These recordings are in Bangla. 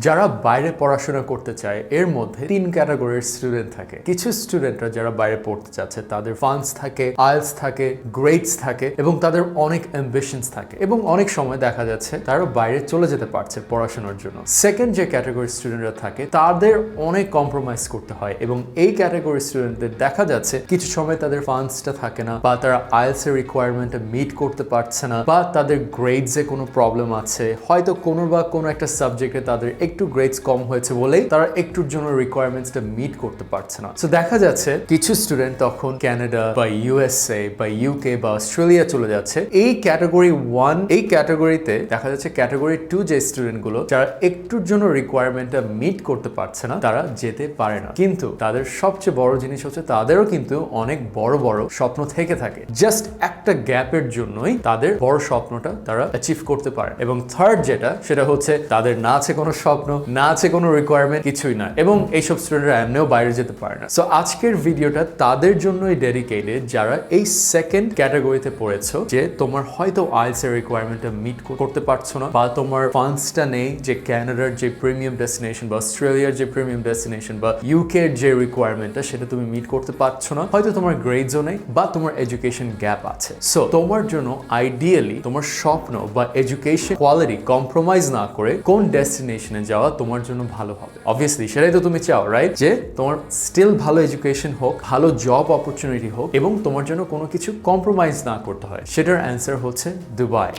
যারা বাইরে পড়াশোনা করতে চায় এর মধ্যে 3 ক্যাটাগরির স্টুডেন্ট থাকে। কিছু স্টুডেন্টরা যারা বাইরে পড়তে চাচ্ছে তাদের ফান্ডস থাকে, আইএলস থাকে, গ্রেডস থাকে এবং তাদের অনেক অ্যাম্বিশনস থাকে এবং অনেক সময় দেখা যাচ্ছে তারা বাইরে চলে যেতে পারছে পড়াশোনার জন্য। সেকেন্ড যে ক্যাটাগরির স্টুডেন্টরা থাকে তাদের অনেক কম্প্রোমাইজ করতে হয় এবং এই ক্যাটাগরির স্টুডেন্টদের দেখা যাচ্ছে কিছু সময় তাদের ফান্ডসটা থাকে না বা তারা আইএলস এর রিকোয়ারমেন্টটা মিট করতে পারছে না বা তাদের গ্রেডসে কোনো প্রবলেম আছে, হয়তো কোনো একটা সাবজেক্টে তাদের একটু গ্রেডস কম হয়েছে বলেই তারা একটুর জন্য রিকোয়ারমেন্টসটা মিট করতে পারছে না। সো দেখা যাচ্ছে কিছু স্টুডেন্ট তখন কানাডা বা ইউএসএ বা ইউকে বা অস্ট্রেলিয়া চলে যাচ্ছে। এই ক্যাটাগরি 1, এই ক্যাটাগরিতে দেখা যাচ্ছে ক্যাটাগরি 2 যে স্টুডেন্টগুলো যারা একটুর জন্য রিকোয়ারমেন্টটা মিট করতে পারছে না তারা যেতে পারে না। কিন্তু তাদের সবচেয়ে বড় জিনিস হচ্ছে তাদেরও কিন্তু অনেক বড় বড় স্বপ্ন থেকে থাকে। জাস্ট একটা গ্যাপের জন্যই তাদের বড় স্বপ্নটা তারা অ্যাচিভ করতে পারে। এবং থার্ড যেটা সেটা হচ্ছে তাদের না আছে কোনো স্বপ্ন, না আছে কোনো রিকোয়ারমেন্ট, কিছুই না, এবং এইসব স্টুডেন্টরা এমনিও বাইরে যেতে পারে না। সো আজকের ভিডিওটা তাদের জন্যই ডেডিকেটেড যারা এই সেকেন্ড ক্যাটাগরিতে পড়েছো, যে তোমার হয়তো আইএলটিএস এর রিকোয়ারমেন্টটা মিট করতে পারছো না বা তোমার ফান্ডসটা নেই যে কানাডার যে প্রিমিয়াম ডেস্টিনেশন বা অস্ট্রেলিয়ার যে প্রিমিয়াম ডেস্টিনেশন বা ইউকে যে রিকোয়ারমেন্টটা সেটা তুমি মিট করতে পারছো না, হয়তো তোমার গ্রেডসও নেই বা তোমার এডুকেশন গ্যাপ আছে। সো তোমার জন্য আইডিয়ালি তোমার স্বপ্ন বা এডুকেশন কোয়ালিটি কম্প্রোমাইজ না করে কোন ডেস্টিনেশনে যাওয়া তোমার জন্য ভালো হবে। অবভিয়াসলি সেটাই তো তুমি চাও, রাইট? যে তোমার স্টিল ভালো এডুকেশন হোক, ভালো জব অপরচুনিটি হোক এবং তোমার জন্য কোনো কিছু কম্প্রোমাইজ না করতে হয়। সেটার অ্যান্সার হচ্ছে দুবাই।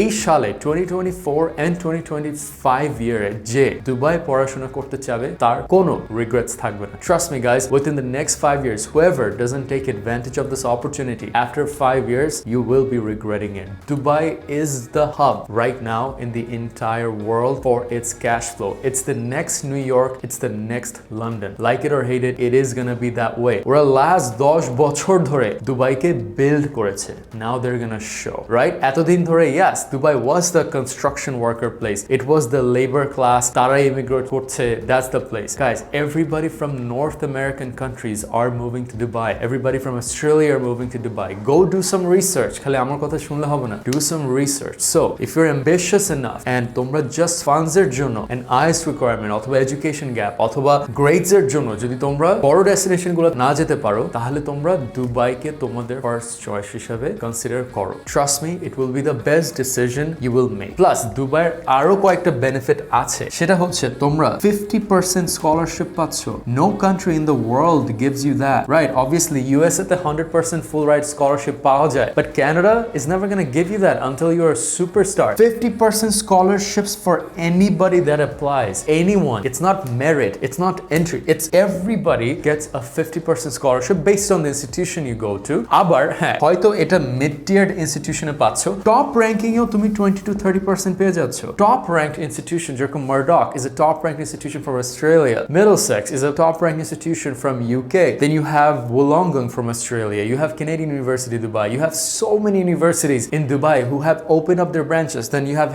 এই সালে 2024 and 2025 ইয়ারে যে দুবাই পড়াশোনা করতে চাবে তার কোনো রিগ্রেটস থাকবে না। Trust me guys, within the next 5 years, whoever doesn't take advantage of this opportunity, after 5 years, you will be regretting it. Dubai is the hub right now in the entire world for its cash flow. It's the next New York, it's the next London. Like it or hate it, it is gonna be that way. ওরা last 10 বছর ধরে দুবাইকে বিল্ড করেছে। Now they're gonna show, right? এতদিন ধরে, yes, Dubai was the construction worker place. It was the labor class. Tara immigrate korche. That's the place. Guys, everybody from North American countries are moving to Dubai. Everybody from Australia are moving to Dubai. Go do some research. Khale amar kotha shunle hobe na. Do some research. So, if you're ambitious enough and tomra just funds er jonno an IELTS requirement othoba education gap othoba grades er jonno jodi tomra boro destination gulo na jete paro tahle tomra Dubai ke tomader first choice hisebe consider koro. Trust me, it will be the best decision you will make. Plus দুবাইয়ের আরো কয়েকটা বেনিফিট আছে, সেটা হচ্ছে তোমরা 50% স্কলারশিপ পাচ্ছ। No country in the world gives you that, right? Obviously USA তে 100% full ride scholarship পাওয়া যায়, but Canada is never going to give you that until you're a superstar. 50% scholarships for anybody that applies. Anyone. It's not merit, it's not entry, it's everybody gets a 50% scholarship based on the institution you go to. আবার হ্যাঁ, হয়তো এটা mid tiered institutionে পাচ্ছ, টপ র্যাঙ্কিং এও তুমি 20 to 30% পেয়ে যাচ্ছ। Top ranked institution যেরকম Murdoch is a top ranked institution from Australia. Middlesex is a top ranked institution from UK. Then you have Wollongong from Australia. You have Canadian University Dubai. You have so many universities in Dubai who have opened up their branches. Then you have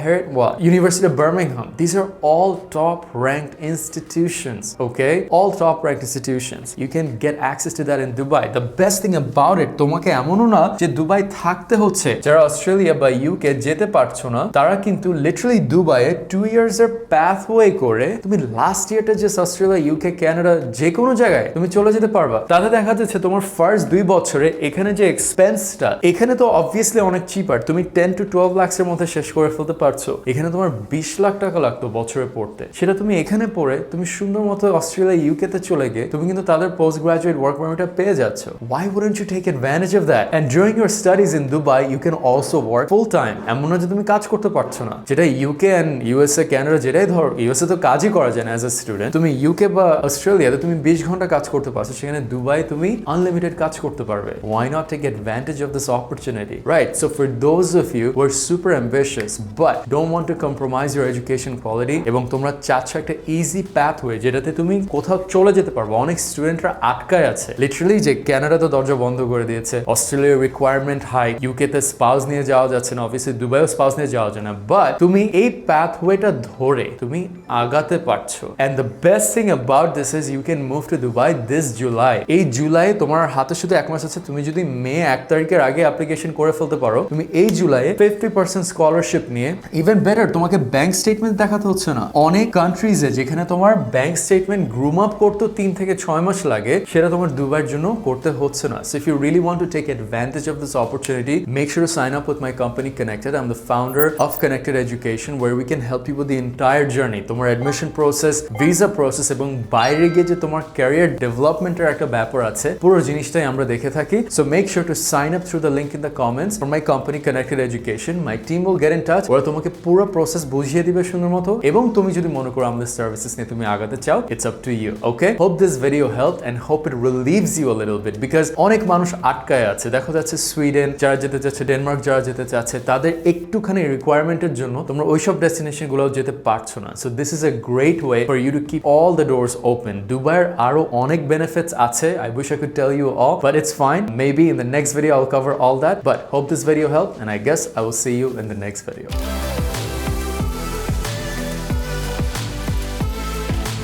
University of Birmingham. These are all top ranked institutions, okay? All top ranked institutions. You can get access to that in Dubai. The best thing about it, তোমাকে এমনও না যে দুবাই থাকতে হচ্ছে। যারা অস্ট্রেলিয়া বা ইউকে যেতে পারছো না তারা কিন্তু লিটারালি দুবাইয়ে 2 ইয়ার্স এর পাথওয়ে করে তুমি লাস্ট ইয়ারটা জাস্ট অস্ট্রেলিয়া, ইউকে, কানাডা যে কোনো জায়গায় তুমি চলে যেতে পারবা। তাতে দেখা যাচ্ছে তোমার ফার্স্ট 2 বছরে এখানে যে এক্সপেন্সটা, এখানে তো অবভিয়াসলি অনেক চিপার, তুমি 10 to 12 লাখের মধ্যে শেষ করে ফেলতে পারছো। এখানে তোমার 20 লাখ টাকা লাগতো বছরে পড়তে, সেটা তুমি এখানে পড়ে তুমি সুন্দর মতো অস্ট্রেলিয়া, ইউকে তে চলে গিয়ে তুমি কিন্তু তাদের পোস্ট গ্রাজুয়েট ওয়ার্ক পারমিটটা পেয়ে যাচ্ছ। Why wouldn't you take advantage of that? And during your studies in Dubai, you can also work full time. এমন না যে তুমি কাজ করতে পারছো না, যেটা ইউকে এন্ড ইউএসএ, কানাডা, যেটাই ধর, ইউএসএ তো কাজই করা যায় না অ্যাজ এ স্টুডেন্ট। তুমি ইউকে বা অস্ট্রেলিয়াতে তুমি 20 ঘন্টা কাজ করতে পারছো, সেখানে দুবাই তুমি আনলিমিটেড কাজ করতে পারবে। Why not take advantage of this opportunity, right? So for those of you who are super ambitious but don't want to compromise your education quality এবং তোমরা চাচ্ছ একটা ইজি পাথওয়ে যেটাতে তুমি কোথাও চলে যেতে পারবে, অনেক স্টুডেন্টরা আটকায় আছে লিটারালি, যে কানাডা তো দরজা বন্ধ করে দিয়েছে, অস্ট্রেলিয়ার রিকোয়ারমেন্ট হাই, ইউকে তে স্পাউস নিয়ে যাওয়া যাচ্ছে না, অফিসে দুবাইও স্পাউস নিয়ে যাওয়ার জন্য, বাট তুমি এই পাথওয়েটা ধরে তুমি আগাতে পারছো। And the best thing about this is you can move to Dubai this July. এই জুলাই তোমার হাতে শুধু 1 মাস আছে, তুমি যদি মে 1 তারিখের আগে অ্যাপ্লিকেশন করে ফেলতে পারো, তুমি এই জুলাইয়ে 50% স্কলারশিপ নিয়ে, ইভেন বেটার তোমাকে ব্যাংক স্টেটমেন্ট দেখাতে হচ্ছে না। অনেক কান্ট্রিজে যেখানে তোমার ব্যাংক স্টেটমেন্ট গ্রুম আপ করতে 3 থেকে 6 মাস লাগে, সেটা তোমার দুবাইয়ের জন্য করতে হচ্ছে না। So if you really want to take advantage of this opportunity, make sure to sign up with my company Connected. I'm the founder of Connected Education, where we can help you with the entire journey. তোমার admission process, visa process এবং বাইরে গিয়ে যে তোমার career development এর একটা ব্যাপার আছে, পুরো জিনিসটাই আমরা দেখে থাকি। So make sure to sign up through the link in the comments for my company Connected Education. My team will get in touch, ওরা তোমাকে পুরো process বুঝিয়ে দিবে সুন্দর মতো, এবং তুমি যদি মনে করো আমাদের সার্ভিসেস নিয়ে তুমি আগাতে চাও, it's up to you. Okay? Hope this video helped and hope it relieves you a little bit, because অনেক মানুষ আটকায় আছে। দেখা যাচ্ছে সুইডেন যারা যেতে চাচ্ছে, ডেনমার্ক যারা যেতে চাচ্ছে, তাদের একটুখানি রিকোয়ারমেন্টের জন্য তোমরা ওইসব ডেস্টিনেশন গুলোও যেতে পারছো না। So this is a great way for you to keep all the doors open. দুবাইয়ের আরো অনেক benefits আছে. I wish I could tell you all, but it's fine. Maybe in the next video I'll cover all that, but hope this video helped, and I guess I will see you in the next video.